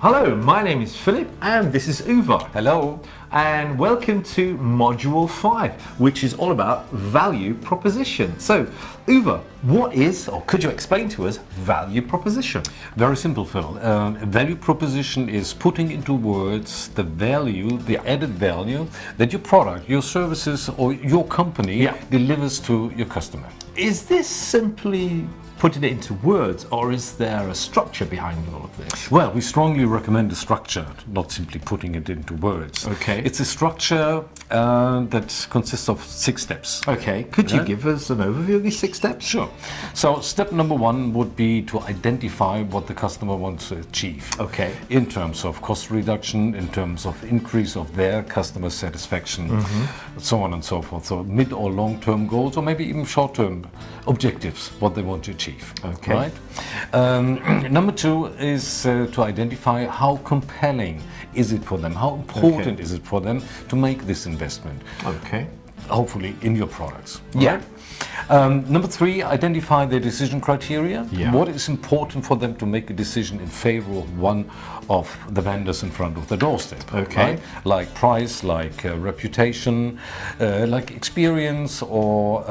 Hello, my name is Philip and this is Uwe. Hello. And welcome to Module 5, which is all about value proposition. So, Uwe, what is, or could you explain to us, value proposition? Very simple, Phil. Value proposition is putting into words the value, the added value that your product, your services, or your company delivers to your customer. Is this simply putting it into words, or is there a structure behind all of this? Well, we strongly recommend a structure, not simply putting it into words. Okay. It's a structure that consists of 6 steps. Okay. Could you give us an overview of these 6 steps? Sure. So step number 1 would be to identify what the customer wants to achieve. Okay. In terms of cost reduction, in terms of increase of their customer satisfaction, so on and so forth. So mid or long-term goals, or maybe even short-term objectives, what they want to achieve. Okay. Right? Number 2 is to identify how compelling is it for them, how important is it for them to make this investment. Okay. Hopefully in your products. Yeah. Right? Number 3, identify their decision criteria. Yeah. What is important for them to make a decision in favor of one of the vendors in front of the doorstep. Okay. Right? Like price, like reputation, like experience, or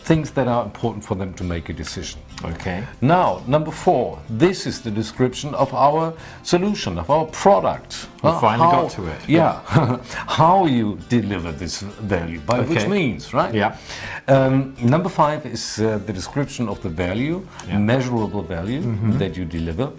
things that are important for them to make a decision. Okay. Now, number 4, this is the description of our solution, of our product. We finally got to it. Yeah, how you deliver this value, by which means, right? Yeah. Number 5 is the description of the value, measurable value that you deliver.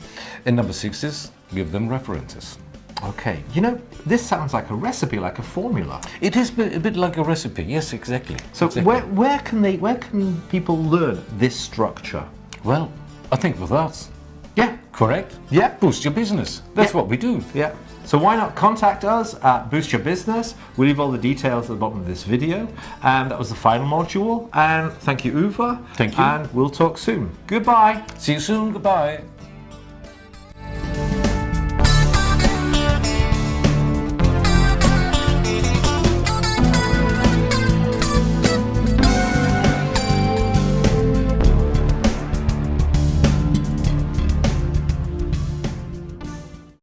And number 6 is give them references. Okay. You know, this sounds like a recipe, like a formula. It is a bit like a recipe. Yes, exactly. So exactly. where can people learn this structure? Well, I think with us. Yeah. Correct? Yeah. Boost your business. That's what we do. Yeah. So why not contact us at Boost Your Business? We'll leave all the details at the bottom of this video. And that was the final module. And thank you, Uwe. Thank you. And we'll talk soon. Goodbye. See you soon. Goodbye.